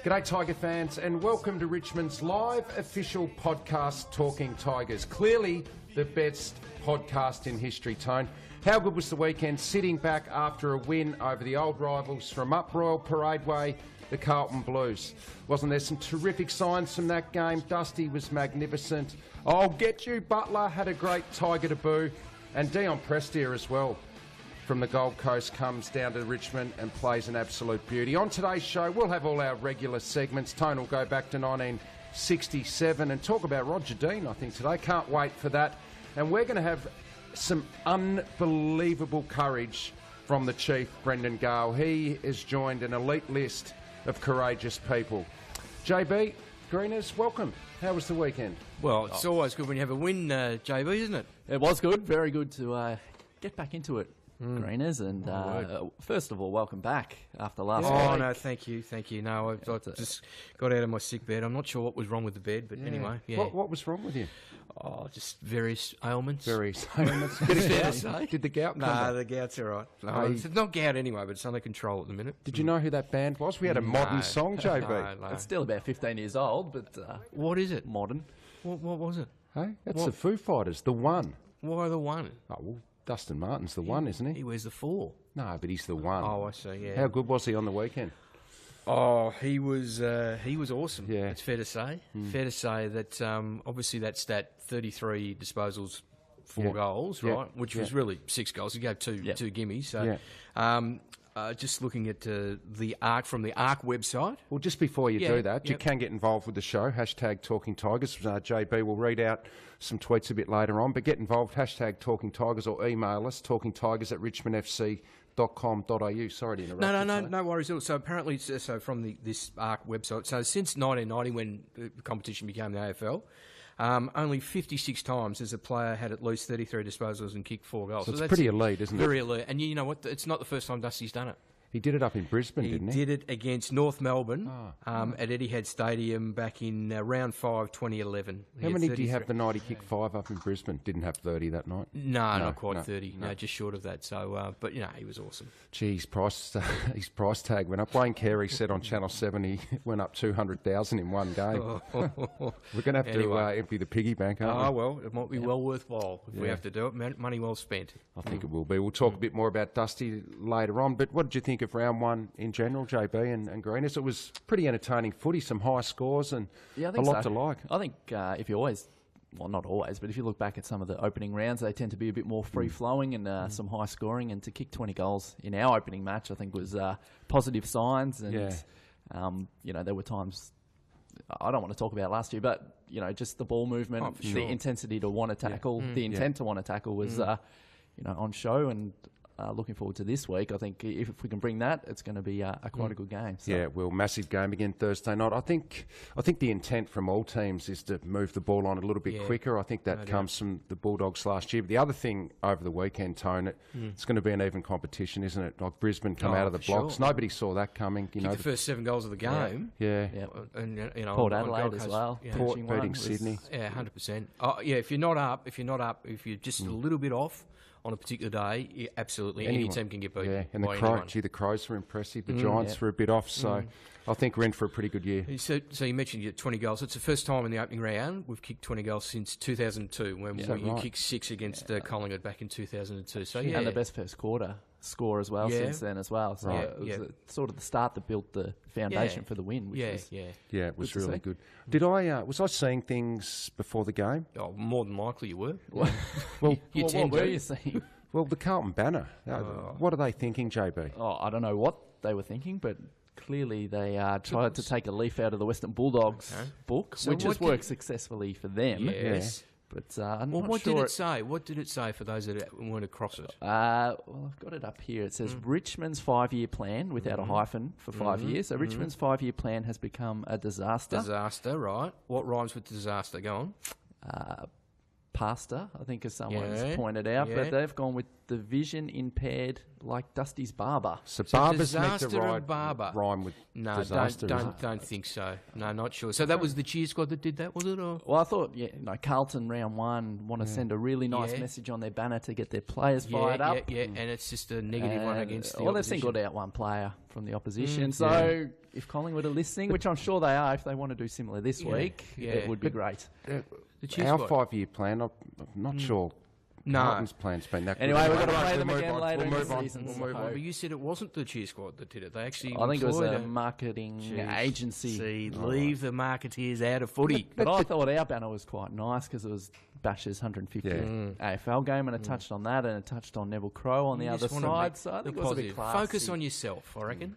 G'day Tiger fans and welcome to Richmond's live official podcast Talking Tigers. Clearly the best podcast in history, Tone. How good was the weekend sitting back after a win over the old rivals from up Royal Parade Way, the Carlton Blues? Wasn't there some terrific signs from that game? Dusty was magnificent. I'll get you, Butler had a great Tiger debut, and Dion Prestia as well from the Gold Coast comes down to Richmond and plays an absolute beauty. On today's show, we'll have all our regular segments. Tone will go back to 1967 and talk about Roger Dean, I think, today. Can't wait for that. And we're going to have some unbelievable courage from the Chief, Brendan Gale. He has joined an elite list of courageous people. JB, Greeners, welcome. How was the weekend? Well, it's always good when you have a win, JB, isn't it? It was good, very good to get back into it. Greeners, and first of all, welcome back after last week. Oh, no, thank you. No, I just got out of my sick bed. I'm not sure what was wrong with the bed, but anyway, yeah. What was wrong with you? Oh, just various ailments. Various ailments. Did the gout come back? No, the gout's all right. No, it's not gout anyway, but it's under control at the minute. Did you know who that band was? We had a modern song, JB. No. It's still about 15 years old, but what is it? Modern. What was it? Hey, that's the Foo Fighters, The One. Why the One? Oh, well, Dustin Martin's the one, isn't he? He wears the 4. No, but he's the one. Oh, I see, yeah. How good was he on the weekend? Oh, he was awesome. Yeah. It's fair to say. Fair to say that obviously that stat, 33 disposals, 4 goals, right? Which was really 6 goals. He gave two gimmies. So, just looking at the ARC from the ARC website. Well, just before you do that, you can get involved with the show. Hashtag Talking Tigers. JB will read out some tweets a bit later on, but get involved. Hashtag Talking Tigers or email us, talkingtigers@richmondfc.com.au. Sorry to interrupt. No worries. So apparently, from this ARC website, so since 1990 when the competition became the AFL, only 56 times has a player had at least 33 disposals and kicked 4 goals. So it's pretty elite, isn't it? Very elite. And you know what? It's not the first time Dusty's done it. He did it up in Brisbane, didn't he? He did it against North Melbourne at Etihad Stadium back in round 5, 2011. How many did you have the night he kicked 5 up in Brisbane? Didn't have 30 that night? No, not quite 30. No, just short of that. So, but, he was awesome. Gee, his price tag went up. Wayne Carey said on Channel 7 he went up 200,000 in one game. We're going to have to empty the piggy bank, aren't we? Oh, well, it might be well worthwhile if we have to do it. Money well spent. I think it will be. We'll talk a bit more about Dusty later on. But what did you think of round 1 in general, JB and Greeners? It was pretty entertaining footy, some high scores and a lot to like. I think if you always, well, not always, but if you look back at some of the opening rounds, they tend to be a bit more free-flowing and some high scoring. And to kick 20 goals in our opening match, I think was positive signs. And, there were times, I don't want to talk about last year, but, just the ball movement, the intensity to want to tackle, the intent to want to tackle was, on show. And looking forward to this week. I think if we can bring that, it's going to be quite a good game. So. Yeah, well, massive game again Thursday night. I think the intent from all teams is to move the ball on a little bit quicker. I think that comes from the Bulldogs last year. But the other thing over the weekend, Tone, it's going to be an even competition, isn't it? Like Brisbane come out of the blocks. Sure. Nobody saw that coming. The first 7 goals of the game. Yeah. And Port Adelaide as well. Port beating Sydney. Yeah, 100%. If you're not up, if you're just a little bit off on a particular day, absolutely any team can get beaten. Yeah, and the Crows were impressive. The Giants were a bit off, so I think we're in for a pretty good year. So you mentioned you had 20 goals. It's the first time in the opening round we've kicked 20 goals since 2002, when you kicked 6 against Collingwood back in 2000. So and the best first quarter score as well since then as well. So it was sort of the start that built the foundation for the win. Which it was really good. Did I was I seeing things before the game? Oh, more than likely you were. What were you seeing? Well, the Carlton banner. What are they thinking, JB? Oh, I don't know what they were thinking, but clearly they tried to take a leaf out of the Western Bulldogs book, which has worked successfully for them. Yes. But I'm what not sure. Did it say? What did it say for those that weren't across it? Well, I've got it up here. It says Richmond's 5-year plan, without a hyphen, for 5 years. So Richmond's 5-year plan has become a disaster. Disaster, right. What rhymes with disaster? Go on. pastor, I think, as someone's pointed out, but they've gone with the vision impaired, like Dusty's barber. So barber's meant to rhyme with disaster. Don't think so. No, not sure. So that was the cheer squad that did that, was it? Or? Well, I thought, Carlton round one want to send a really nice message on their banner to get their players fired up. Yeah, and it's just a negative one against the opposition. they've singled out one player from the opposition. So if Collingwood are listening, which I'm sure they are, if they want to do similar this week, it would be great. Our 5-year plan, I'm not sure. Carlton's plan's been that good. Anyway, we've got to play them again later in the season. We'll move on. But you said it wasn't the cheer squad that did it. They actually I think it was a marketing agency. See, leave the marketeers out of footy. But I thought our banner was quite nice because it was Bash's 150th AFL game, and it touched on that, and it touched on Neville Crowe on the other side. So I think it was a bit classy. Focus on yourself, I reckon.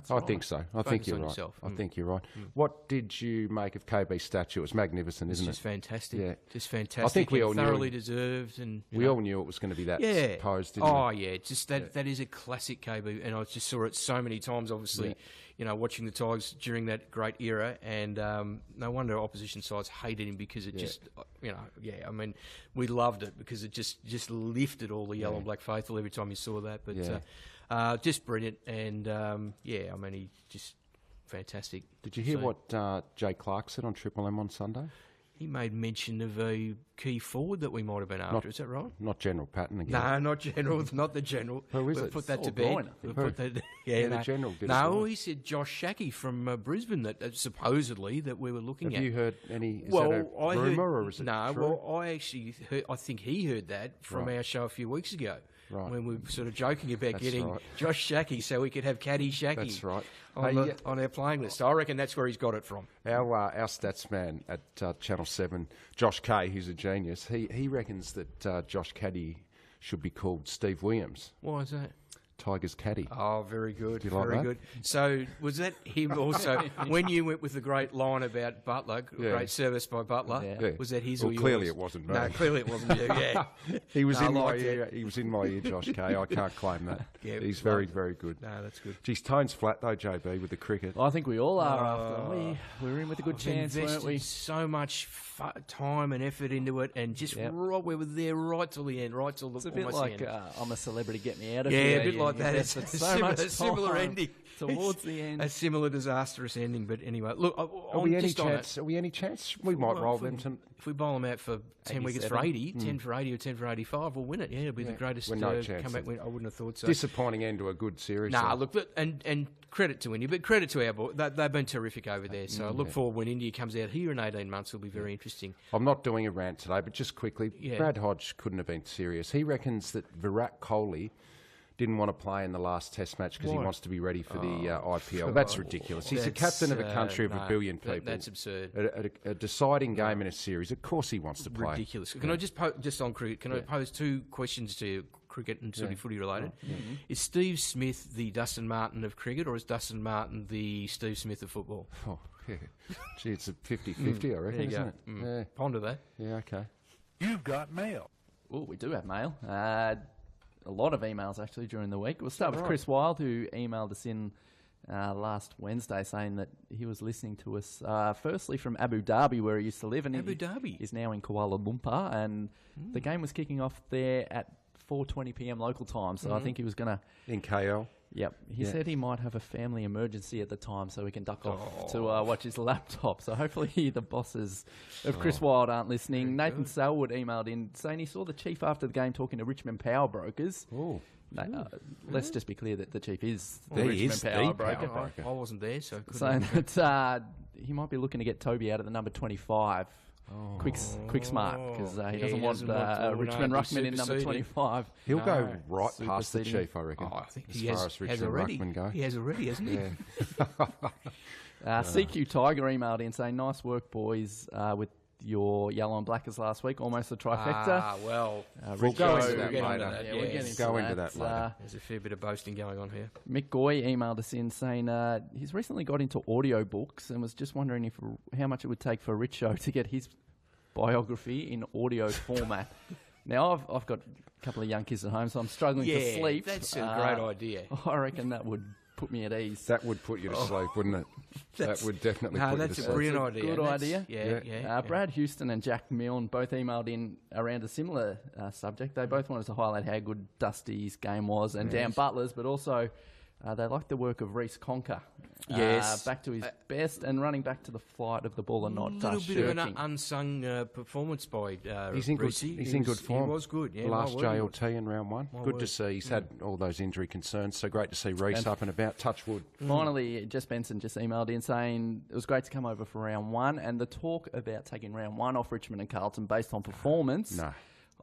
I think so. I think you're right. I think you're right. What did you make of KB's statue? It was magnificent, isn't it? Just fantastic. Yeah. Just fantastic. I think we all thoroughly deserved, and we all knew it was going to be that posed, didn't we? Oh yeah, just that is a classic KB, and I just saw it so many times. Obviously, watching the Tigers during that great era, and no wonder opposition sides hated him because it just, I mean, we loved it because it just lifted all the yellow and black faithful every time you saw that, but. Just brilliant, and I mean, he just fantastic. Did you hear what Jay Clark said on Triple M on Sunday? He made mention of a key forward that we might have been after. Is that right? Not General Patton again. No, not General. Not the General. Who is it? Put that to bed. The General. He said Josh Shackey from Brisbane that supposedly that we were looking at. Have you heard any? Is that a rumour or is it true? Well, I actually heard, I think he heard that from our show a few weeks ago. Right. When we were sort of joking about getting Josh Shackey so we could have Caddy Shackey. That's right. On our playing list. I reckon that's where he's got it from. Our stats man at Channel 7, Josh Kay, who's a genius, he reckons that Josh Caddy should be called Steve Williams. Why is that? Tiger's caddy. Oh, very good. Do you like very that? Good. So was that him also when you went with the great line about Butler, great service by Butler? Yeah. Was that his or yours? Clearly it wasn't me. No, clearly it wasn't you. Yeah, he was in my ear. He was in my ear, Josh Kay. I can't claim that. Yeah, he's very, very good. No, that's good. Geez, tone's flat though, JB, with the cricket. I think we all are after. We were in with a good chance, weren't we? So much time and effort into it, and just we were there right till the end, right till the. It's a bit like I'm a celebrity, get me out of here. Yeah, a bit like that. It's a similar ending towards the end. A similar disastrous ending, but anyway, look. Are we any chance? We might roll them. If we bowl them out for 10 wickets for 80, 10 for 80 or 10 for 85, we'll win it. Yeah, it'll be the greatest comeback win. I wouldn't have thought so. Disappointing end to a good series. Look, and credit to India, but credit to our boys. They've been terrific over there. So I look forward when India comes out here in 18 months. It'll be very interesting. I'm not doing a rant today, but just quickly, Brad Hodge couldn't have been serious. He reckons that Virat Kohli didn't want to play in the last Test match because he wants to be ready for the IPL. That's ridiculous. He's the captain of a country of a billion people. That's absurd. A deciding game in a series. Of course he wants to play. Ridiculous. Can I just on cricket? Can I pose two questions to you, cricket and sort of footy related? Is Steve Smith the Dustin Martin of cricket, or is Dustin Martin the Steve Smith of football? Oh, yeah. Gee, it's a 50-50, I reckon, isn't it? Yeah. Ponder that. Yeah, okay. You've got mail. Oh, we do have mail. A lot of emails actually during the week. We'll start with Chris Wild, who emailed us in last Wednesday saying that he was listening to us firstly from Abu Dhabi, where he used to live, and Abu Dhabi is now in Kuala Lumpur, and the game was kicking off there at 4:20 p.m. local time. So I think he was going to in KL. Yep. He said he might have a family emergency at the time, so he can duck off to watch his laptop. So hopefully the bosses of Chris Wild aren't listening. Nathan Selwood emailed in saying he saw the Chief after the game talking to Richmond Power Brokers. Oh. Let's just be clear that the Chief is the Richmond Power Broker. I wasn't there, so saying that he might be looking to get Toby out of the number 25. Quick smart, because he doesn't want Richmond Ruckman in number 25. He'll go right past the Chief, I reckon. I think as far as Richmond Ruckman go. He has already, hasn't he? CQ Tiger emailed in saying, nice work, boys, with your yellow and blackers last week, almost a trifecta. We'll go into that later. We'll go into that later. There's a fair bit of boasting going on here. Mick Goy emailed us in saying he's recently got into audiobooks and was just wondering how much it would take for Richo to get his biography in audio format. Now, I've got a couple of young kids at home, so I'm struggling to sleep. That's a great idea. I reckon that would put me at ease. That would put you to sleep, wouldn't it? That would definitely put you to that's sleep. a brilliant idea. Good idea. Yeah. Brad Houston and Jack Milne both emailed in around a similar subject. They both wanted to highlight how good Dusty's game was and Dan Butler's, but also they liked the work of Reece Conker. Yes. Back to his best and running back to the flight of the ball and not A little bit of an shirking. unsung performance by He's in good. Reece. He's in good form. He was good. Yeah, Last my word. JLT in round one. Good to see. He's had all those injury concerns. So great to see Reece up and about. Touch wood. Finally, Jess Benson just emailed in saying it was great to come over for round one, and the talk about taking round one off Richmond and Carlton based on performance, No.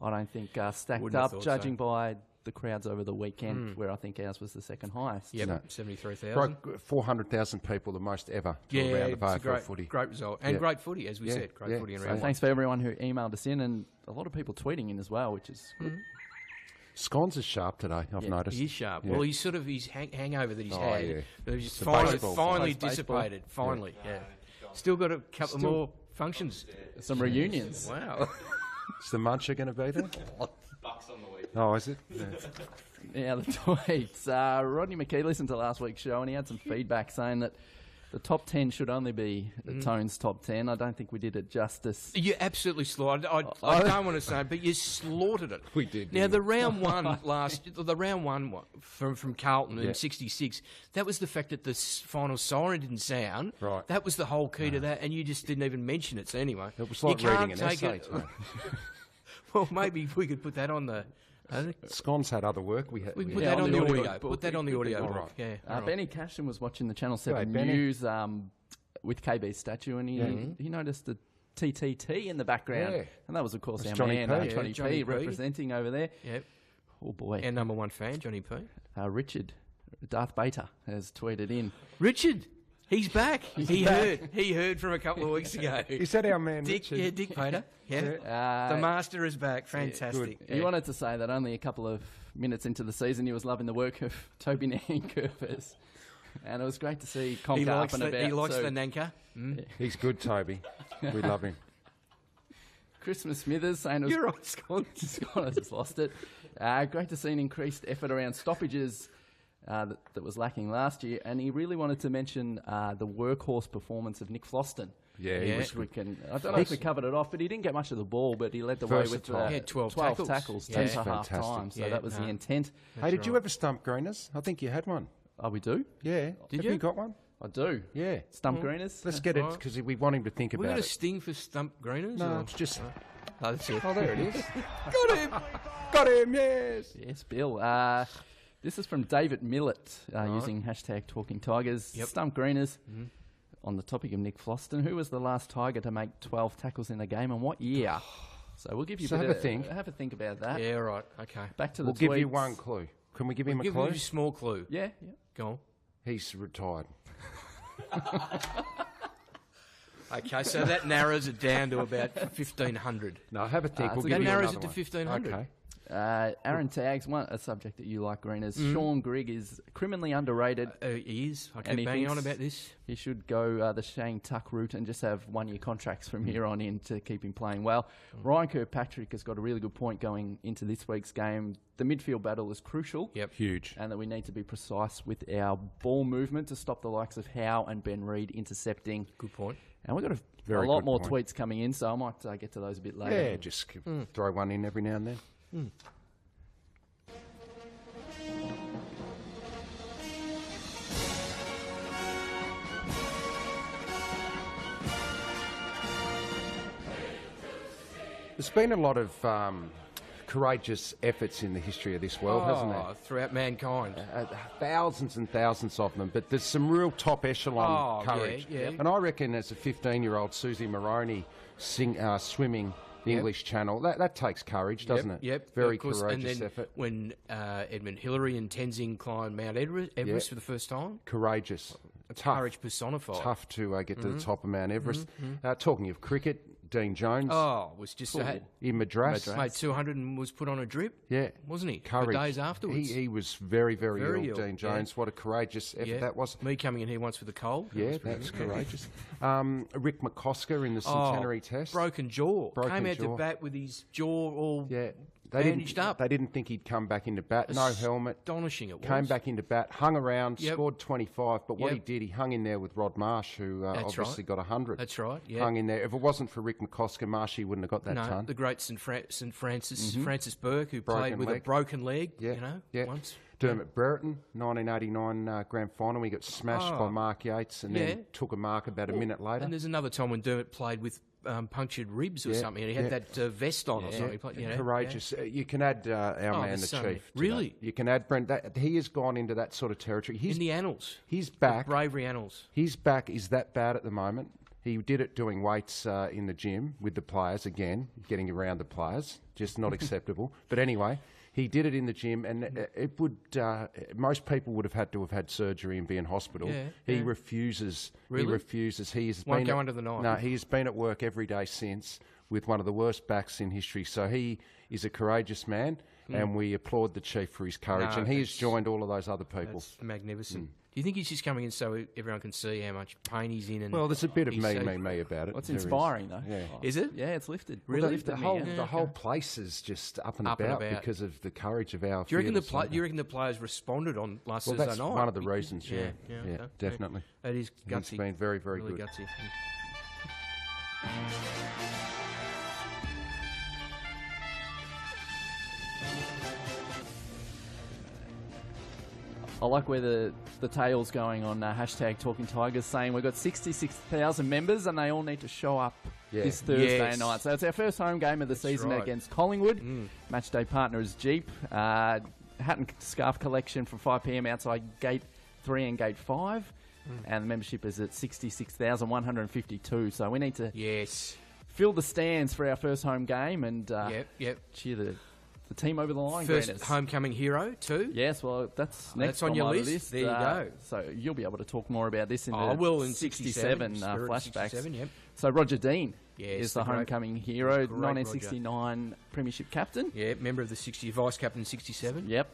I don't think stacked Wouldn't have up, thought judging by the crowds over the weekend, where I think ours was the second highest. Yep, No. 73,000. Broke 400,000 people, the most ever to a round of it's a AFL great, footy. great result. And Yeah. great footy, as we Yeah, said. Great yeah. footy in So round one. Thanks for everyone who emailed us in, and a lot of people tweeting in as well, which is good. Scones is sharp today, I've noticed. He is sharp. Yeah. Well, he's sort of his hangover that he's had. yeah. But he's The finally, baseball. finally Baseball. dissipated. Finally, yeah. Still got a couple more functions. Some reunions. Wow. Is the muncher going to be there? Oh, is it? Yeah. Yeah, the tweets. Rodney McKee listened to last week's show and he had some feedback saying that the top 10 should only be the Tones top 10. I don't think we did it justice. You absolutely slaughtered. I don't want to say it, but you slaughtered it. We did, Now didn't the round one the round one from Carlton Yeah. in '66. That was the fact that the final siren didn't sound. Right. That was the whole key to that, and you just didn't even mention it. So anyway, It was you like reading can't an take essay. it. Tone. Well, maybe we could put that on the. Scones had other work. We We can put had. that on on the the audio audio. book. Put that on the audio All book. right. Yeah. all right. Benny Cashin was watching the Channel 7 G'day, Benny. News with KB's statue, and he noticed the TTT in the background. Yeah. And that was, of course, That's our Johnny man, P. Johnny, Yeah, Johnny P, P. representing over there. Yep. Oh, boy. Our number one fan, Johnny P. Richard, Darth Beta, has tweeted in. Richard, he's back. He heard from a couple of weeks ago. Is that our man, Dick, Richard? yeah, Dick Pater. Yeah. The master is back. Fantastic. He wanted to say that only a couple of minutes into the season he was loving the work of Toby Nankervis. And it was great to see Conker He up likes, and the, about. he likes so the Nanka. He's good, Toby. We love him. Christmas Smithers saying it was You're right, Scott. Scott has lost it. Great to see an increased effort around stoppages that was lacking last year. And he really wanted to mention the workhorse performance of Nick Floston. Yeah, he Yeah. was We good. can, I don't know if we covered it off, but he didn't get much of the ball, but he led the way with Versatile. He had 12 tackles, tackles. 10 Yeah. for half Fantastic. time. So Yeah, that was the no. intent. Hey, did you ever stump Greeners? I think you had one. Oh, we do? Yeah. Did Have you? you got one? I do. Yeah. Stump Greeners? Let's get it Right. because we want him to think We got about a it. sting for Stump Greeners? No, or- it's just. Oh, that's it. Oh, there it is. Got him. Got him, yes. Yes, Bill. This is from David Millett using hashtag Talking Tigers. Yep. Stump Greeners. On the topic of Nick Floston, who was the last Tiger to make 12 tackles in a game and what year? So we'll give you So a bit have a of- think. Have a think about that. Yeah, right. Okay. Back to We'll the give you tweets. one clue. Can we give him a Give clue? me a small clue. Yeah. Go on. He's retired. Okay, so that narrows it down to about 1,500. No, have a think. We'll so give that you narrows another it to one. 1,500. Okay. Aaron Tags, a subject that you like, Greeners. Sean Grigg is criminally underrated. He is. I And keep he banging on thinks- about this. He should go the Shane Tuck route and just have one-year contracts from here on in to keep him playing well. Ryan Kirkpatrick has got a really good point going into this week's game. The midfield battle is crucial. Yep. Huge. And that we need to be precise with our ball movement to stop the likes of Howe and Ben Reid intercepting. Good point. And we've got a Very lot good more point. tweets coming in, so I might get to those a bit later. Yeah, just throw one in every now and then. There's been a lot of courageous efforts in the history of this world, hasn't there? Throughout mankind. Thousands and thousands of them, but there's some real top echelon Oh, courage. yeah, yeah. And I reckon as a 15-year-old Susie Maroney swimming the English Channel, that takes courage, doesn't it? Yep. Very of course. courageous and then effort. When Edmund Hillary and Tenzing climbed Mount Everest for the first time, Courageous. Tough. courage personified. Tough to get to the top of Mount Everest. Talking of cricket, Dean Jones Oh, was just in Madras. made 200 and was put on a drip. Yeah. Wasn't he? Courage. For days afterwards. He was very, very, Very ill, ill, Dean Jones. What a courageous effort Yeah. that was. Me coming in here once with a cold. Yeah, that's courageous. Rick McCosker in the Centenary Test. Broken jaw. Broken Came out jaw. to bat with his jaw all Yeah. bandaged up. They didn't think he'd come back into bat. No helmet. Astonishing it was. Came back into bat, hung around, scored 25. But what he did, he hung in there with Rod Marsh, who obviously got 100. That's right. Yeah. Hung in there. If it wasn't for Rick McCosker, Marshy wouldn't have got that ton. The great St. Francis, Francis Burke, who played with leg. a broken leg. Once. Dermot Brereton, 1989 grand final. He got smashed by Mark Yates and then took a mark about a minute later. And there's another time when Dermot played with punctured ribs or something, and he had that vest on or something. Courageous. You can add our man, the Chief. Really? You can add Brent. He has gone into that sort of territory. In the annals. His back. The bravery annals. His back is that bad at the moment. He did it doing weights in the gym with the players, again, getting around the players, just not acceptable. But anyway, he did it in the gym, and it would. Most people would have had surgery and be in hospital. He refuses. Really? He refuses. Won't go under the knife. No, he has been at work every day since with one of the worst backs in history. So he is a courageous man, and we applaud the Chief for his courage. And he has joined all of those other people. That's magnificent. Do you think he's just coming in so everyone can see how much pain he's in? And well, there's a bit of me about it. What's inspiring, though? Yeah. Is it? Yeah, it's lifted. Really? Lifted the whole place is just up and about because of the courage of our. Do you reckon the players responded on last Thursday night? That's one of the reasons. Yeah, definitely. It is gutsy. It's been very, very really good. Gutsy. I like where the tail's going on hashtag Talking Tigers, saying we've got 66,000 members and they all need to show up this Thursday night. So it's our first home game of the season against Collingwood. Match day partner is Jeep. Hat and scarf collection from 5 p.m. outside Gate 3 and Gate 5. And the membership is at 66,152. So we need to fill the stands for our first home game and cheer the team over the line. First Greeners. homecoming hero too. Yes, well, that's next that's on your my list. There you go. So you'll be able to talk more about this in I will in 67 flashbacks. 67, yep. So Roger Dean is the homecoming hero, 1969 Roger. Premiership captain. Yeah, member of the vice captain in 67. Yep.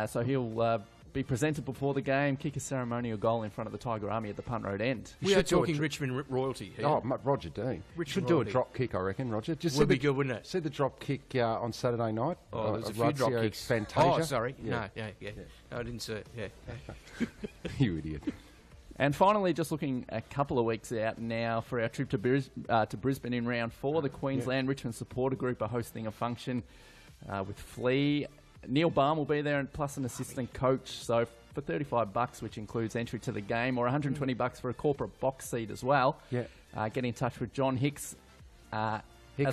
So he'll be presented before the game, kick a ceremonial goal in front of the Tiger Army at the Punt Road end. We are talking Richmond royalty here. Oh, Roger Dean. Richmond should do a drop kick, I reckon, Roger. Would be good, wouldn't it? See the drop kick on Saturday night? Oh, there's a few drop kicks. Fantasia. Oh, sorry. Yeah. No, I didn't see it. Yeah. You idiot. And finally, just looking a couple of weeks out now for our trip to Brisbane in round 4, the Queensland Richmond Supporter Group are hosting a function with Flea. Neil Baum will be there, and plus an assistant coach. So for $35, which includes entry to the game, or $120 for a corporate box seat as well. Get in touch with John Hicks as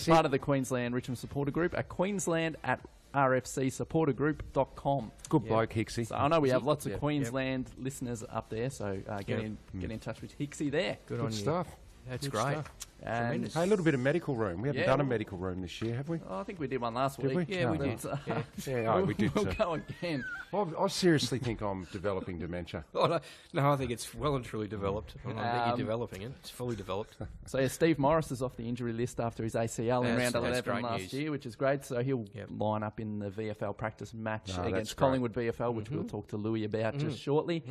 part of the Queensland Richmond Supporter Group at queensland@rfcsupportergroup.com. Good bloke, Hicksy. So I know we have lots of Queensland listeners up there, so get in touch with Hicksy there. Good stuff. That's Good great. stuff. And hey, a little bit of medical room. We haven't done a medical room this year, have we? I think we did one last week. We? Yeah, we did. We did. We'll go again. I seriously think I'm developing dementia. Oh, no, I think it's well and truly developed. I don't think you're developing it. It's fully developed. So Steve Morris is off the injury list after his ACL in round 11 last year, which is great. So he'll line up in the VFL practice match against Collingwood VFL, which we'll talk to Louis about just shortly.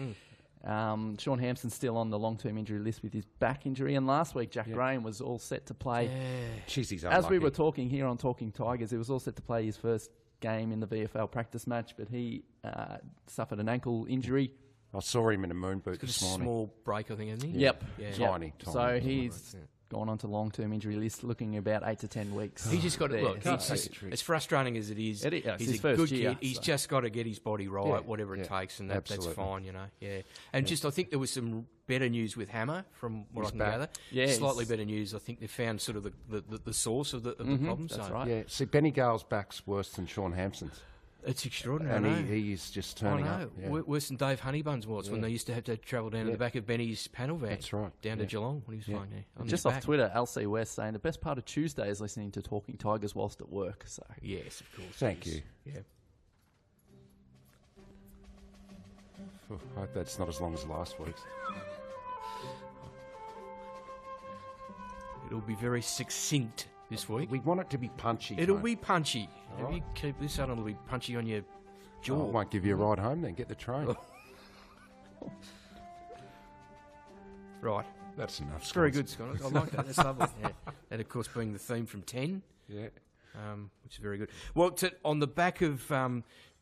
Sean Hampson's still on the long-term injury list with his back injury, and last week Jack Graham was all set to play. Jeez, he's unlucky. As we were talking here on Talking Tigers, he was all set to play his first game in the VFL practice match, but he suffered an ankle injury. I saw him in a moon boot this morning. Small break, I think, isn't he? Yep. Tiny. So he's gone on to long-term injury list, looking about 8 to 10 weeks. He's just got to look. As frustrating as it is, he's a good kid. He's just got to get his body right, whatever it takes, and that's fine, you know. Yeah, and just I think there was some better news with Hammer from what I can gather. Yeah, slightly better news. I think they found sort of the source of the problem. That's right. Yeah. See, Benny Gale's back's worse than Sean Hampson's. It's extraordinary. And he's just turning up. Yeah. Worse than Dave Honeybuns was when they used to have to travel down to the back of Benny's panel van. That's right. Down to Geelong when he was flying there. Just off Twitter, LC West saying the best part of Tuesday is listening to Talking Tigers whilst at work. So yes, of course. Thank you. Yeah. I hope that's not as long as last week's. It'll be very succinct this week. We want it to be punchy. It'll be punchy. If you keep this on, it'll be punchy on your jaw. I won't give you a ride home then. Get the train. Right. That's enough. Very good, Scott. I like that. That's lovely. Yeah. And, of course, being the theme from 10. Yeah. which is very good. Well, on the back of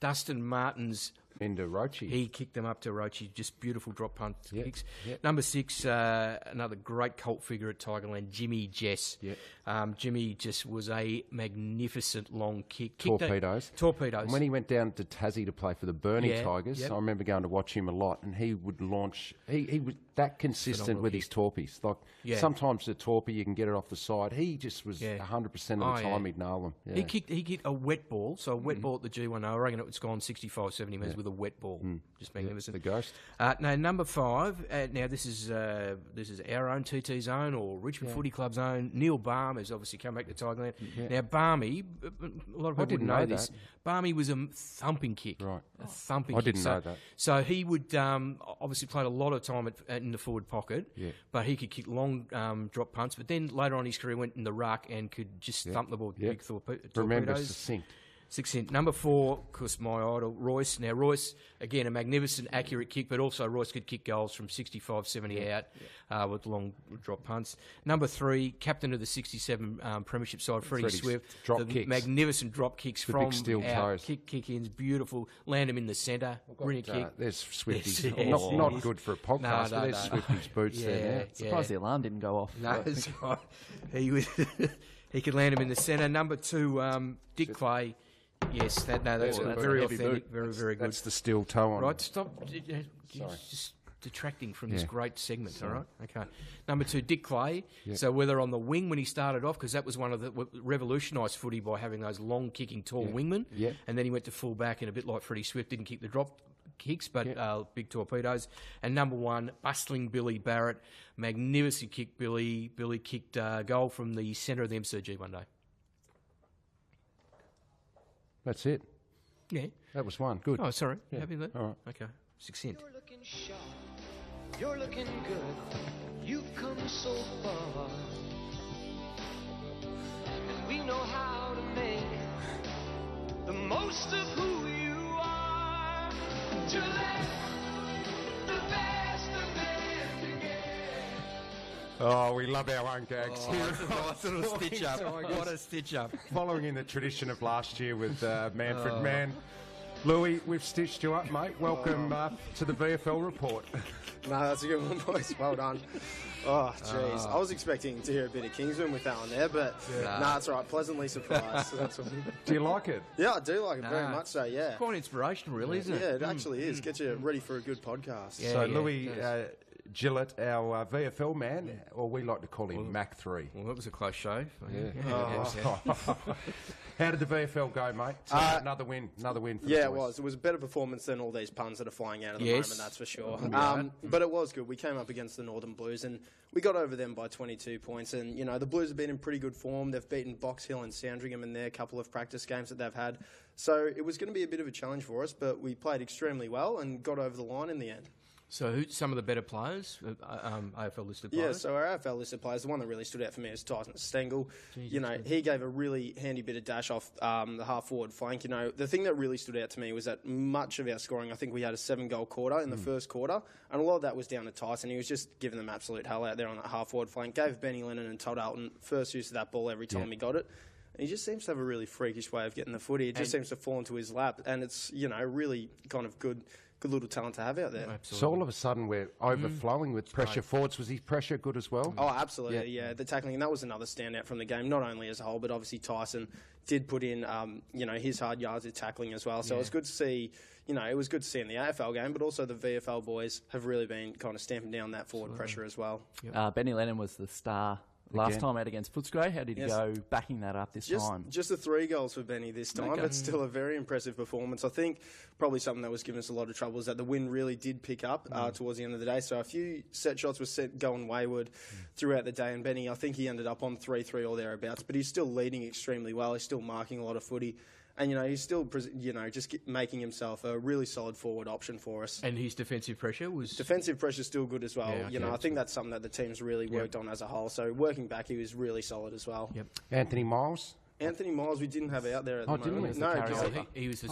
Dustin Martin's into Roche. He kicked them up to Roche. Just beautiful drop punt kicks. Yep. Number 6, another great cult figure at Tigerland, Jimmy Jess. Yep. Jimmy just was a magnificent long kick. Torpedoes. Torpedoes. And when he went down to Tassie to play for the Burnie Tigers, yep. I remember going to watch him a lot, and he would launch. He was that consistent Phenomenal with kick. his torpies. Like sometimes the torpy you can get it off the side. He just was 100% of the time he'd nail them. Yeah. He kicked a wet ball, so a wet ball at the G1. I reckon it's gone 65, 70 metres with a wet ball. Just magnificent. The ghost. Now number 5. Now this is our own TT zone or Richmond Footy Club zone. Neil Balm has obviously come back to Tigerland. Now Barmy, a lot of people didn't know this. Barmy was a thumping kick. Right. A thumping I kick. didn't know that. So he would obviously played a lot of time in the forward pocket, but he could kick long drop punts. But then later on in his career went in the ruck and could just thump the ball with big torpedoes. Remember succinct. Succinct. Number 4, of course, my idol, Royce. Now, Royce, again, a magnificent, accurate kick, but also Royce could kick goals from 65, 70 out with long drop punts. Number 3, captain of the 67 premiership side, Freddie Swift. Drop kicks. Magnificent drop kicks The from big steel out. toes. Kick-ins, beautiful. Land him in the centre. Brilliant kick. There's Swifties. Yes, not good for a podcast, but there's no. Swifties' boots there. Surprised the alarm didn't go off. No, that's right. He could land him in the centre. Number 2, Dick Clay. Yes, that's very authentic, very, very good. That's the steel toe on. Right, stop. Just detracting from this great segment, all right? Okay. Number 2, Dick Clay. Yep. So whether on the wing when he started off, because that was one of the revolutionised footy by having those long kicking tall wingmen, and then he went to full back and a bit like Freddie Swift, didn't kick the drop kicks, but big torpedoes. And number 1, bustling Billy Barrett. Magnificent kick, Billy. Billy kicked a goal from the centre of the MCG one day. That's it. Yeah. That was one. Good. Oh, sorry. Happy with that? All right. Okay. Succinct. You're looking sharp. You're looking good. You've come so far. And we know how to make the most of who you are. To let the best of them together. Oh, we love our own gags here. Nice little stitch up. What a stitch up. Following in the tradition of last year with Manfred Mann. Louis, we've stitched you up, mate. Welcome to the VFL report. No, that's a good one, boys. Well done. Oh, jeez. I was expecting to hear a bit of Kingsman with that one there, but that's all right. Pleasantly surprised. Do you like it? Yeah, I do like it very much so, yeah. Quite inspirational, really, isn't it? Yeah, it actually is. Get you ready for a good podcast. Yeah, so, Louis Gillett, our VFL man, or we like to call him Mac 3. Well, that was a close shave. How did the VFL go, mate? Another win for the boys. It was. It was a better performance than all these puns that are flying out at the moment, that's for sure. But it was good. We came up against the Northern Blues and we got over them by 22 points. And, you know, the Blues have been in pretty good form. They've beaten Box Hill and Sandringham in their couple of practice games that they've had. So it was going to be a bit of a challenge for us, but we played extremely well and got over the line in the end. So who's some of the better players, AFL listed players? Yeah, so our AFL listed players, the one that really stood out for me is Tyson Stengel. You know, he gave a really handy bit of dash off the half-forward flank. You know, the thing that really stood out to me was that much of our scoring, I think we had a 7-goal quarter in the first quarter, and a lot of that was down to Tyson. He was just giving them absolute hell out there on that half-forward flank. Gave Benny Lennon and Todd Alton first use of that ball every time he got it. And he just seems to have a really freakish way of getting the footy. It just seems to fall into his lap, and it's, you know, really kind of good little talent to have out there. Absolutely. So all of a sudden we're overflowing with pressure forwards. Was his pressure good as well? Oh, absolutely, yeah. The tackling, and that was another standout from the game, not only as a whole, but obviously Tyson did put in, you know, his hard yards of tackling as well. So it was good to see, you know, it was good to see in the AFL game, but also the VFL boys have really been kind of stamping down that forward pressure as well. Benny Lennon was the star last time out against Footscray. How did he go backing that up this time? Just the 3 goals for Benny this time, but still a very impressive performance. I think probably something that was giving us a lot of trouble is that the wind really did pick up towards the end of the day. So a few set shots were going wayward throughout the day, and Benny, I think he ended up on 3-3 or thereabouts, but he's still leading extremely well. He's still marking a lot of footy. And, you know, he's still, you know, just making himself a really solid forward option for us. And his defensive pressure was... Defensive pressure's still good as well. You know, I think that's something that the team's really worked on as a whole. So working back, he was really solid as well. Anthony Miles? Anthony Miles, we didn't have out there at the moment. Didn't we? No, he was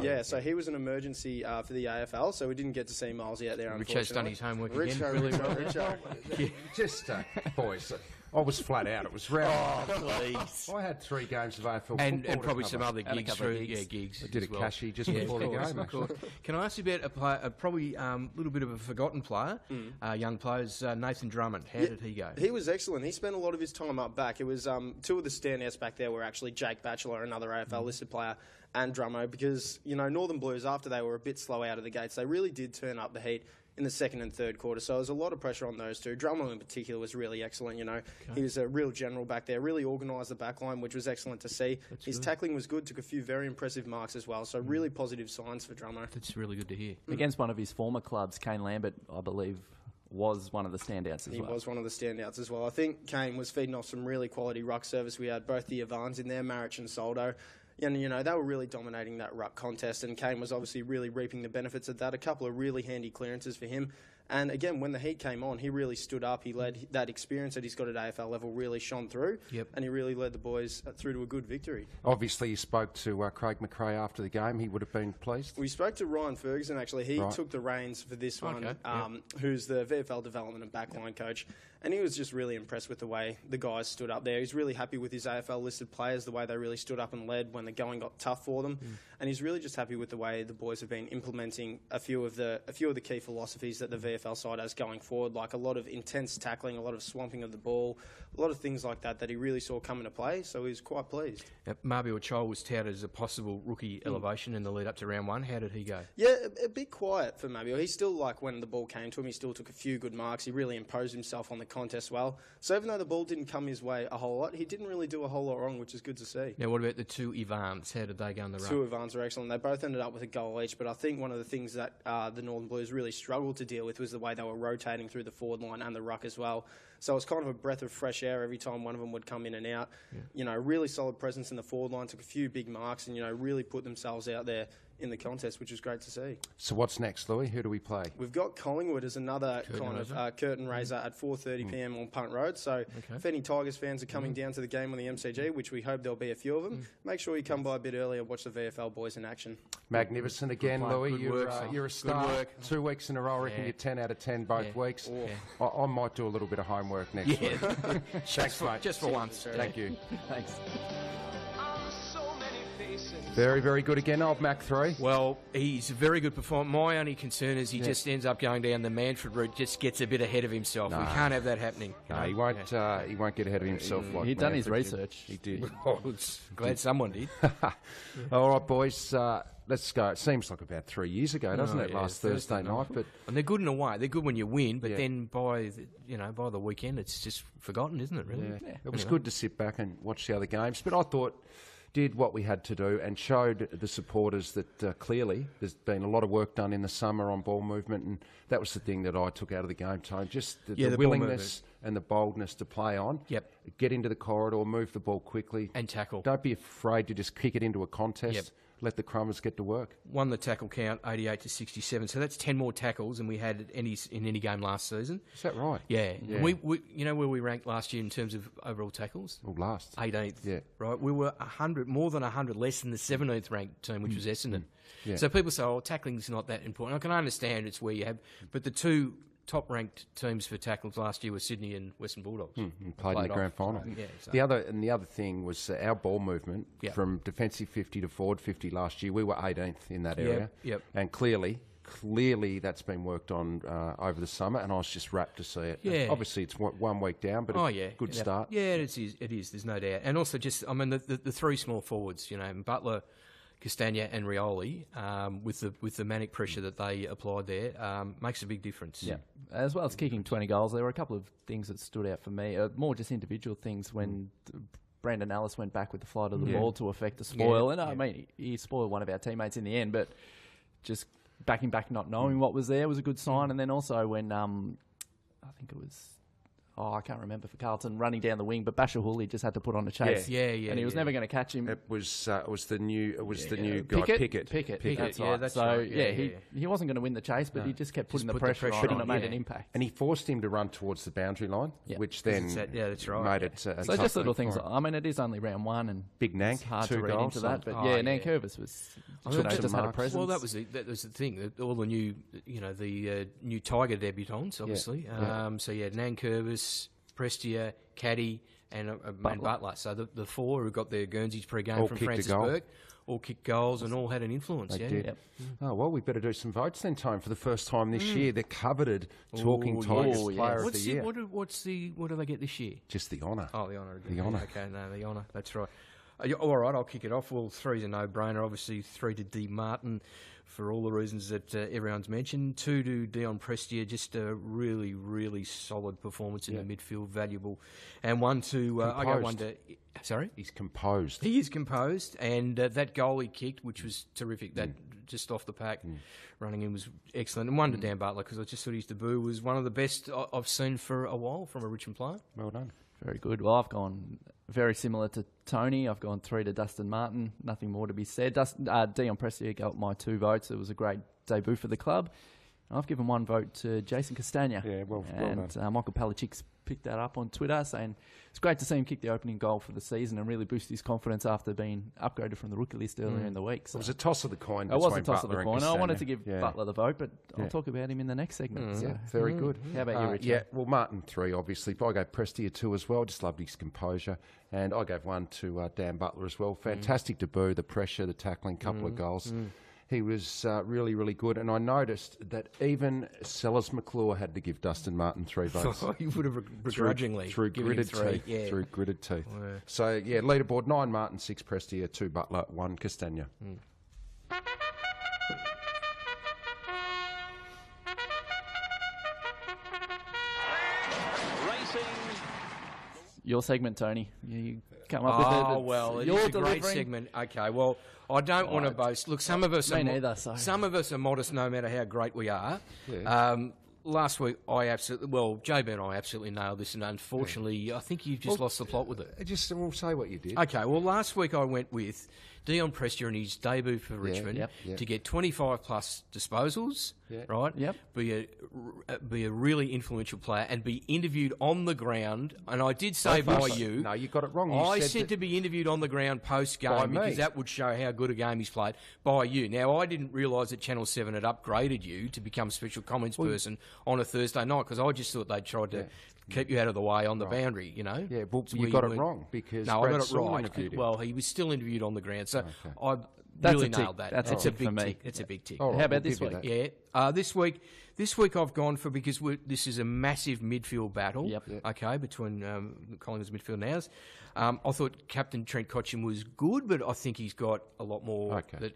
yeah, so he was an emergency for the AFL, so we didn't get to see Miles out there, Rich has done his homework again. Richo. Just, boys, I was flat out. It was round. Please. I had 3 games of AFL football. And to probably some cover. other And a gigs couple of through. gigs. Yeah, gigs. I did a as well. cashy just Yeah, before the of course, game, of course. Can I ask you about a player, probably a little bit of a forgotten player, young players, Nathan Drummond? How did he go? He was excellent. He spent a lot of his time up back. It was 2 of the standouts back there were actually Jake Batchelor, another AFL listed player, and Drummo, because, Northern Blues, after they were a bit slow out of the gates, they really did turn up the heat in the second and third quarter. So there was a lot of pressure on those two. Drummo in particular was really excellent, He was a real general back there, really organised the back line, which was excellent to see. His tackling was good, took a few very impressive marks as well. So really positive signs for Drummo. That's really good to hear. Against one of his former clubs, Kane Lambert, I believe, was one of the standouts as well. He was one of the standouts as well. I think Kane was feeding off some really quality ruck service. We had both the Evans in there, Marich and Soldo. And, they were really dominating that ruck contest, and Kane was obviously really reaping the benefits of that. A couple of really handy clearances for him. And again, when the heat came on, he really stood up. He led that experience that he's got at AFL level really shone through. Yep. And he really led the boys through to a good victory. Obviously, you spoke to Craig McRae after the game. He would have been pleased. We spoke to Ryan Ferguson, actually. He took the reins for this one, who's the VFL development and backline coach. And he was just really impressed with the way the guys stood up there. He's really happy with his AFL-listed players, the way they really stood up and led when the going got tough for them. And he's really just happy with the way the boys have been implementing a few of the key philosophies that the VFL side has going forward, like a lot of intense tackling, a lot of swamping of the ball, a lot of things like that he really saw come into play. So he's quite pleased. Marby Child was touted as a possible rookie elevation in the lead up to round 1. How did he go? Yeah, a bit quiet for Mabior. He still, when the ball came to him, he still took a few good marks. He really imposed himself on the contest well. So even though the ball didn't come his way a whole lot, he didn't really do a whole lot wrong, which is good to see. Now, what about the 2 Evans? How did they go in the run? 2 Evans were excellent. They both ended up with a goal each, but I think one of the things that the Northern Blues really struggled to deal with was the way they were rotating through the forward line and the ruck as well. So it was kind of a breath of fresh air every time one of them would come in and out. Yeah. Really solid presence in the forward line, took a few big marks and, really put themselves out there in the contest, which was great to see. So what's next, Louis? Who do we play? We've got Collingwood as another curtain raiser at 4:30pm on Punt Road. So if any Tigers fans are coming down to the game on the MCG, which we hope there'll be a few of them, make sure you come by a bit earlier and watch the VFL boys in action. Magnificent again, Louis. You're a star. work. 2 weeks in a row, I reckon you're 10 out of 10 both weeks. I might do a little bit of homework next week. Thanks, mate. Just for once. Thank you. Thanks. Very, very good again, old Mac 3. Well, he's a very good performer. My only concern is he just ends up going down the Manfred route, just gets a bit ahead of himself. We can't have that happening. No, he won't. He won't get ahead of himself. Like He'd done his Manfred research. He did. Glad someone did. All right, boys. Let's go. It seems like about 3 years ago, doesn't it? Last Thursday night, but and they're good in a way. They're good when you win, but then by the weekend, it's just forgotten, isn't it? Really. Yeah. It was good to sit back and watch the other games. But I thought did what we had to do and showed the supporters that clearly there's been a lot of work done in the summer on ball movement, and that was the thing that I took out of the game, Tone. Just the willingness and the boldness to play on. Yep. Get into the corridor, move the ball quickly. And tackle. Don't be afraid to just kick it into a contest. Yep. Let the Crummers get to work. Won the tackle count 88-67, so that's 10 more tackles than we had in any game last season. Is that right? Yeah. We you know where we ranked last year in terms of overall tackles? Well, last. 18th. Yeah. Right. We were more than 100 less than the 17th ranked team, which was Essendon. Yeah. So people say, "Oh, tackling's not that important." I can understand it's where you have, but the 2 top-ranked teams for tackles last year were Sydney and Western Bulldogs. And played in the grand final. Yeah, so. The other thing was our ball movement from defensive 50 to forward 50 last year. We were 18th in that area. Yep. And clearly that's been worked on over the summer, and I was just rapt to see it. Yeah. Obviously, it's 1 week down, but good start. Yeah, it is. There's no doubt. And also just, the 3 small forwards, Butler, Castagna and Rioli, with the manic pressure that they applied there, makes a big difference. Yeah, as well as kicking 20 goals, there were a couple of things that stood out for me, more just individual things when Brandon Ellis went back with the flight of the ball to affect the spoil. And I mean, he spoiled one of our teammates in the end, but just backing back not knowing what was there was a good sign. And then also when, I think it was... I can't remember for Carlton running down the wing, but Bashir Hooley just had to put on a chase. Yeah. And he was never going to catch him. It was the new guy Pickett. That's yeah, right. that's so right. he wasn't going to win the chase, but he just kept putting the pressure on, and it made an impact. And he forced him to run towards the boundary line, which then that's right. made it. So just little things. I mean, it is only round 1, and Big Nank, it's hard 2 to read goals into that. But Nankervis was just had a presence. Well, that was the thing. All the new, the new Tiger debutants, obviously. So Nankervis. Prestia, Caddy, and Butler. So the four who got their Guernseys pre-game All from kicked a Francis goal. Burke all kicked goals and all had an influence. They Yeah. did. Yep. Oh, well, we better do some votes then, Tone. For the first time this year, the coveted Talking Tigers yes. Player of What's the Year. what do they get this year? Just the honour. Oh, the honour. The honour. Okay, no, the honour. That's right. All right, I'll kick it off. Well, 3's a no-brainer. Obviously, 3 to D. Martin for all the reasons that everyone's mentioned. 2 to Dion Prestia, just a really, really solid performance in the midfield, valuable. And 1 to... I go 1 to... Sorry? He's composed. He is composed, and that goal he kicked, which was terrific, that just off the pack, running in was excellent. And 1 to Dan Butler, because I just thought his debut was one of the best I've seen for a while from a Richmond player. Well done. Very good. Well, I've gone very similar to Tony. I've gone 3 to Dustin Martin. Nothing more to be said. Dion Prestia got my 2 votes. It was a great debut for the club. I've given 1 vote to Jason Castagna. Yeah, well and done. Michael Palachik's picked that up on Twitter, saying it's great to see him kick the opening goal for the season and really boost his confidence after being upgraded from the rookie list earlier in the week. So It was a toss of the coin. it was a between toss Butler of the and coin. I wanted Castagna. to give Yeah. Butler the vote, but I'll talk about him in the next segment. So. Yeah, very good. How about you, Richard? Yeah, well, Martin 3, obviously. But I gave Prestia 2 as well. Just loved his composure. And I gave 1 to Dan Butler as well. Fantastic debut, the pressure, the tackling, couple of goals. He was really, really good. And I noticed that even Sellers McClure had to give Dustin Martin 3 votes. You would have begrudgingly Through given him gritted 3. teeth. Yeah. Through gritted teeth. Yeah. So, yeah, leaderboard 9 Martin, 6 Prestia, 2 Butler, 1 Castagna. Your segment, Tony. You come up with it. Oh, well, it's you're a great delivering. segment. Okay, well, I don't want to boast. Look, some of us Me are neither, so- some of us are modest no matter how great we are. Yeah. Last week, JB and I absolutely nailed this, and unfortunately, I think you've just lost the plot with it. Just we'll say what you did. Okay, well, last week I went with Dion Prestia in his debut for Richmond yep. to get 25 plus disposals, right? Yep. Be a really influential player and be interviewed on the ground. And I did say by you. No, you got it wrong. You I said said that- to be interviewed on the ground post By game me. because that would show how good a game he's played by you. Now, I didn't realise that Channel 7 had upgraded you to become special comments person on a Thursday night because I just thought they'd tried to keep you out of the way on the boundary, you know. Yeah, but So you we got it weren't- wrong because no, Brad I got it Sewell right. interviewed him. Well, he was still interviewed on the ground, so I That's really a tick. nailed that. That's a It's a tick big for me. tick. It's a big tick. All right, How about we'll this give you week? that. Yeah. This week I've gone for because this is a massive midfield battle. Yep. Okay, between Collingwood's midfield and ours. I thought Captain Trent Cotchin was good, but I think he's got a lot more. Okay.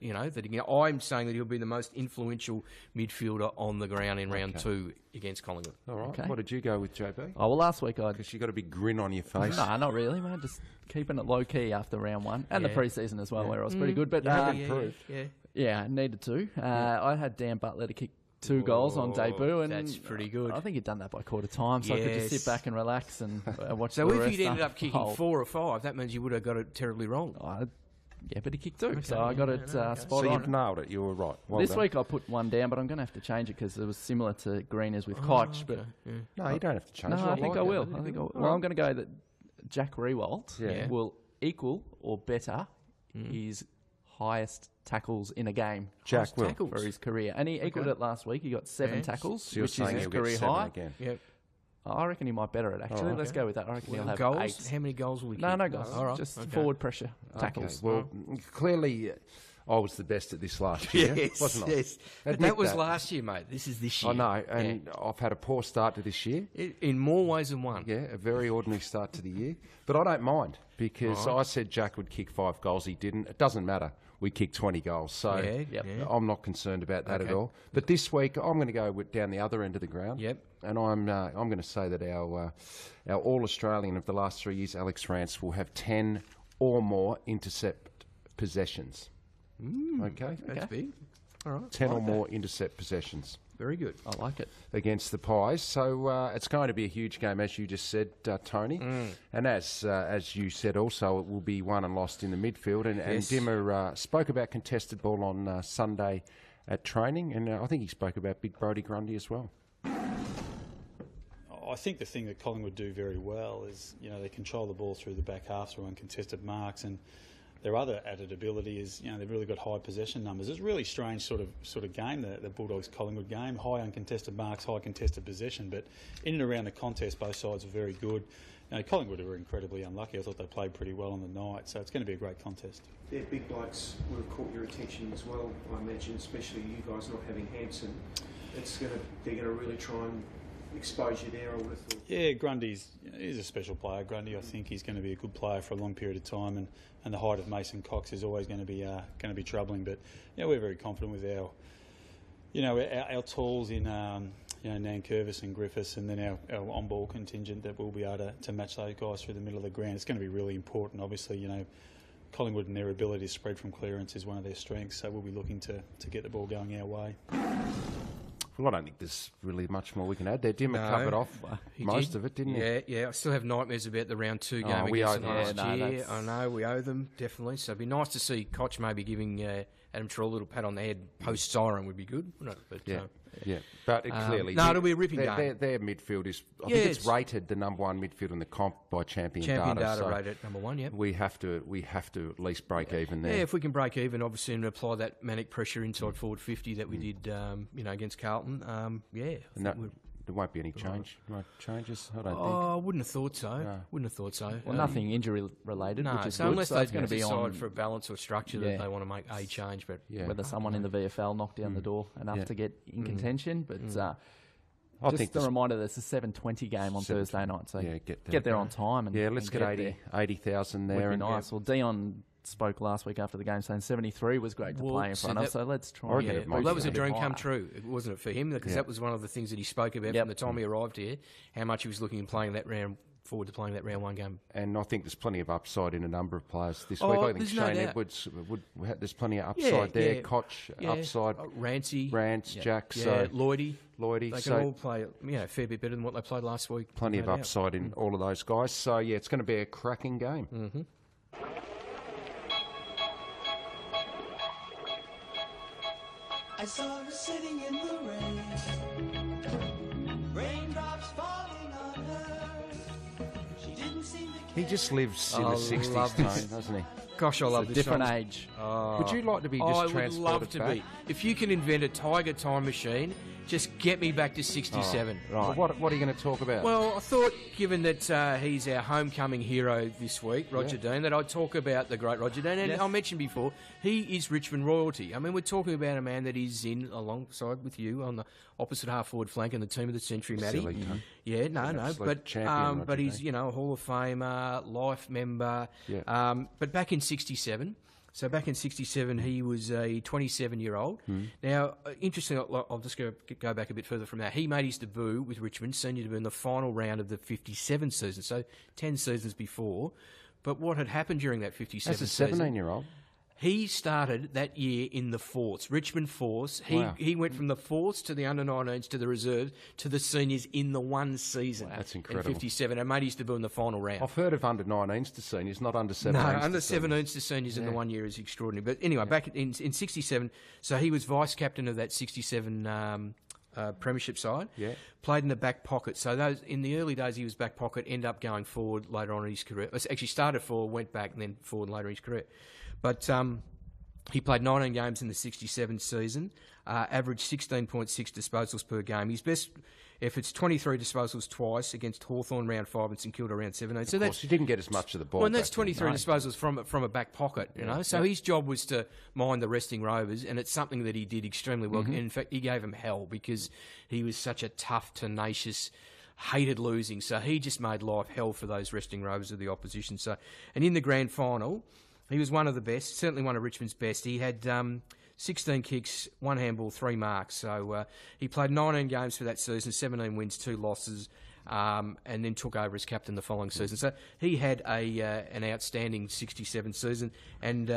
I'm saying that he'll be the most influential midfielder on the ground in round 2 against Collingwood. All right. Okay. What did you go with, JB? Oh, well, last week I... Because you got a big grin on your face. No, not really, man. Just keeping it low-key after round 1. And the Yeah. pre-season as well, where I was pretty good. But improved. Yeah. I needed to. I had Dan Butler to kick 2 goals on debut. And that's pretty good. I think he'd done that by quarter time, so I could just Yes. sit back and relax and watch So the if rest he'd ended up unfold. kicking 4 or 5, that means you would have got it terribly wrong. Yeah, but he kicked 2, so I got it spot So you've on. nailed it. You were right. Well This done. week I put 1 down, but I'm going to have to change it because it was similar to Greeners with Koch. But No, you don't have to change no, it. I think like I it. will. Well, I'm going to go that Jack Rewalt Yeah. will equal or better his highest tackles in a game Jack will. tackles. for his career, and he equaled it last week. He got 7 Yeah. tackles, So you're which is saying his he'll get career 7 high. again. Yep. I reckon he might better it actually. Let's go with that. I reckon he'll have Goals? 8. How many goals will he No, kick? no goals. All right. Just Okay. forward pressure tackles. Okay. Well, clearly I was the best at this last year, Yes, wasn't I? yes. But Admit that was that. last year, mate. This is this year. I know, and I've had a poor start to this year. In more ways than one. Yeah, a very ordinary start to the year. But I don't mind because I said Jack would kick 5 goals. He didn't. It doesn't matter. We kicked 20 goals. So Yeah, yep. I'm not concerned about that Okay. at all. But this week, I'm going to go down the other end of the ground. Yep. And I'm going to say that our All-Australian of the last 3 years, Alex Rance, will have 10 or more intercept possessions. Okay? That's big. All right. 10 or more intercept possessions Very good. I like it. against the Pies. So it's going to be a huge game, as you just said, Tony. And as you said also, it will be won and lost in the midfield. And Yes. Dimmer spoke about contested ball on Sunday at training, and I think he spoke about Big Brodie Grundy as well. I think the thing that Collingwood do very well is, they control the ball through the back half through uncontested marks, and their other added ability is, they've really got high possession numbers. It's a really strange sort of game, the Bulldogs-Collingwood game. High uncontested marks, high contested possession, but in and around the contest, both sides are very good. Collingwood were incredibly unlucky. I thought they played pretty well on the night, so it's going to be a great contest. Their big blokes would have caught your attention as well, I imagine, especially you guys not having Hanson. They're going to really try and expose you there, I would have thought. Yeah, Grundy's a special player. Grundy, I think he's going to be a good player for a long period of time, and the height of Mason Cox is always going to be troubling. But we're very confident with our tools in Nankervis and Griffiths, and then our on-ball contingent that will be able to match those guys through the middle of the ground. It's going to be really important. Obviously, Collingwood and their ability to spread from clearance is one of their strengths, so we'll be looking to get the ball going our way. Well, I don't think there's really much more we can add there. Dimmer covered off most of it, didn't he? Yeah. I still have nightmares about the round 2 game against them last year. I know, we owe them, definitely. So it'd be nice to see Koch maybe giving Adam Trelaw a little pat on the head post-siren would be good, wouldn't it? But, but clearly... it'll be a ripping game. Their midfield is... I think it's rated the number 1 midfield in the comp by Champion Data. Champion Data rated number 1, yeah. We have to at least break even there. Yeah, if we can break even, obviously, and apply that manic pressure inside forward 50 that we did against Carlton, there won't be any changes, I don't think. I wouldn't have thought so. No. Wouldn't have thought so. Well, nothing injury-related, which is good. Unless they've going to be on for a balance or structure that they want to make a change. But whether someone in the VFL knocked down the door enough to get in contention. But I think a reminder, there's a 7:20 game on Thursday night, so get there on time. And let's get 80,000 there. Would be nice. Well, Dion spoke last week after the game saying 73 was great to play in front of, so let's try and get it. Well, that was a dream come true, wasn't it, for him? Because that was one of the things that he spoke about from the time he arrived here, how much he was looking at playing that round forward to playing that round 1 game. And I think there's plenty of upside in a number of players this week. I think Shane Edwards there's plenty of upside there. Koch, upside. Rance, Jack. Lloydie. They can all play a fair bit better than what they played last week. Plenty of upside in all of those guys. So, it's going to be a cracking game. Mm-hmm. I saw her sitting in the rain, raindrops falling on her. She didn't seem to care. He just lives in the 60s, Tone, doesn't he? Gosh, I love this different song. age. Would you like to be just transported I would love to back? be. If you can invent a Tiger time machine, just get me back to 67. Right. Well, what are you going to talk about? Well, I thought, given that he's our homecoming hero this week, Roger Dean, that I'd talk about the great Roger Dean. And I mentioned before, he is Richmond royalty. I mean, we're talking about a man that is in alongside with you on the opposite half-forward flank and the team of the century, Matty. Yeah, no. But he's, a Hall of Famer, life member. Yeah. But back in 67... So back in 67, he was a 27-year-old. Now, interestingly, I'll just go back a bit further from that. He made his debut with Richmond, senior debut in the final round of the 57 season, so 10 seasons before. But what had happened during that 57 season... As a 17-year-old? He started that year in the Force, Richmond Force. He went from the Force to the under-19s to the reserves to the seniors in the one season. Wow, that's incredible. In 57, and made his debut in the final round. I've heard of under-19s to seniors, not under-17s. No, under-17s to seniors in the 1 year is extraordinary. But anyway, back in 67, so he was vice-captain of that 67 premiership side. Yeah. Played in the back pocket. So in the early days, he was back pocket, ended up going forward later on in his career. Actually started forward, went back, and then forward later in his career. But he played 19 games in the 67 season, averaged 16.6 disposals per game. His best efforts, 23 disposals twice against Hawthorn round 5 and St Kilda round 17. So that's, he didn't get as much of the ball. Well, and that's 23 disposals from a back pocket, So his job was to mind the resting Rovers, and it's something that he did extremely well. And in fact, he gave them hell because he was such a tough, tenacious, hated losing. So he just made life hell for those resting Rovers of the opposition. So, and in the grand final, he was one of the best, certainly one of Richmond's best. He had 16 kicks, 1 handball, 3 marks. So he played 19 games for that season, 17 wins, 2 losses, and then took over as captain the following season. So he had an outstanding 67 season, and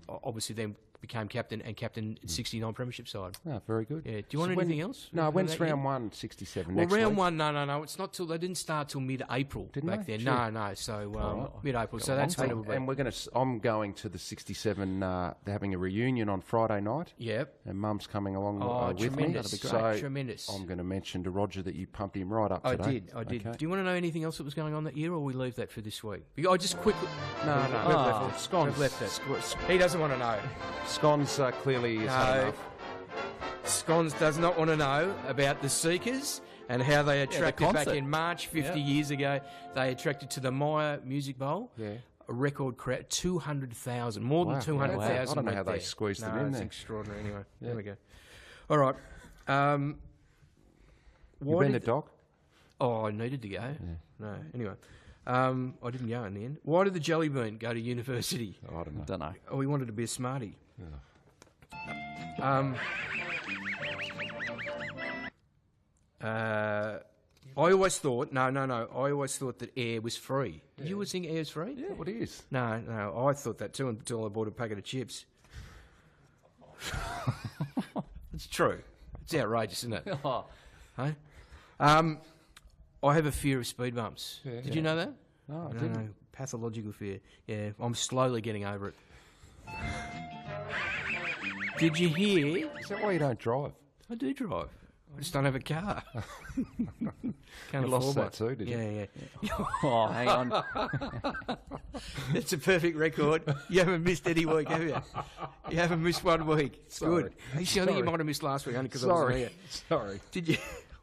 obviously then became captain and captain 69 premiership side. Oh, very good. Yeah. Do you want anything else? No, when's that year? round 1, 67? Well, next round week? 1, no. It's not till they didn't start till mid-April Didn't back they? then. Sure. No. So mid-April. So that's when it will be. And we're going to. I'm going to the 67. They're having a reunion on Friday night. Yep. And Mum's coming along with me. Tremendous. That'll be great. So tremendous. I'm going to mention to Roger that you pumped him right up I today. did. Okay. Do you want to know anything else that was going on that year, or we leave that for this week? I just quickly. No. We've left it. Scones. We've left it. He doesn't want to know. Scones clearly is had enough. Scones does not want to know about the Seekers and how they attracted back in March 50 years ago. They attracted to the Maya Music Bowl. Yeah. A record crowd, 200,000, more than 200,000. I don't know how there. they squeezed them in it's there. extraordinary. Anyway, there we go. All right. You been to Doc? Oh, I needed to go. Yeah. No, anyway. I didn't go in the end. Why did the Jelly Bean go to university? I don't know. Oh, he wanted to be a smarty. I always thought, no. I always thought that air was free. Did you always think air is free? Yeah, what is? No. I thought that too until I bought a packet of chips. It's true. It's outrageous, isn't it? Hey? I have a fear of speed bumps. Yeah. Did you know that? No, I didn't. No, pathological fear. Yeah, I'm slowly getting over it. Did you hear? Is that why you don't drive? I do drive. I just don't have a car. Can't You lost afford that one. too, did you? Yeah. Oh, hang on. It's a perfect record. You haven't missed any week, have you? You haven't missed 1 week. It's Sorry. good. Actually, I think you might have missed last week only because I wasn't here. Sorry. Did you?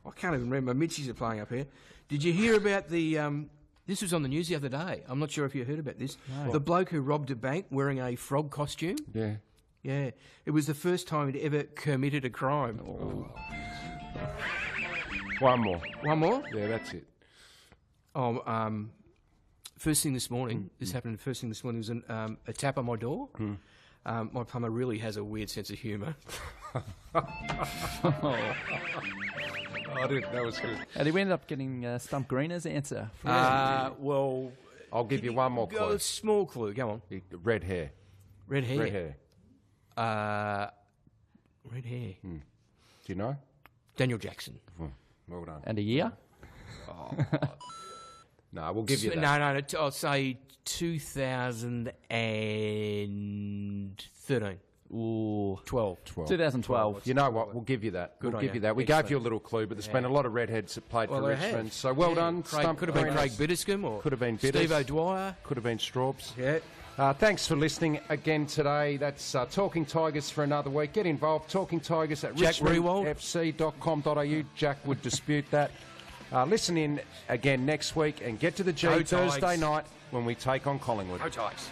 I can't even remember. Mitchies are playing up here. Did you hear about the? This was on the news the other day. I'm not sure if you heard about this. No. The bloke who robbed a bank wearing a frog costume. Yeah. Yeah. It was the first time he'd ever committed a crime. Oh. One more. One more? Yeah, that's it. Oh, first thing this morning. This happened. First thing this morning was a tap on my door. My plumber really has a weird sense of humour. That was good. And he ended up getting Stump Greener's answer. Well, I'll give you one more clue. A small clue. Go on. Red hair. Red hair. Red hair. Red hair. Do you know? Daniel Jackson. Well done. And a year? No, we'll give you that. No. I'll say 2013. Ooh. 12. 2012. You know what? We'll give you that. Good we'll on give you. you that. We Excellent. gave you a little clue, but there's been a lot of redheads that played for they Richmond. have. So well done. Stump Could have been Greeners. Craig Bitterscombe or Could have been Bitters. Steve O'Dwyer. Could have been Straubs. Yeah. Thanks for listening again today. That's Talking Tigers for another week. Get involved. Talking Tigers at Jack Rewald. richmondfc.com.au. Jack would dispute that. Listen in again next week and get to the G Go Thursday Tigers. night when we take on Collingwood. Go Tigers.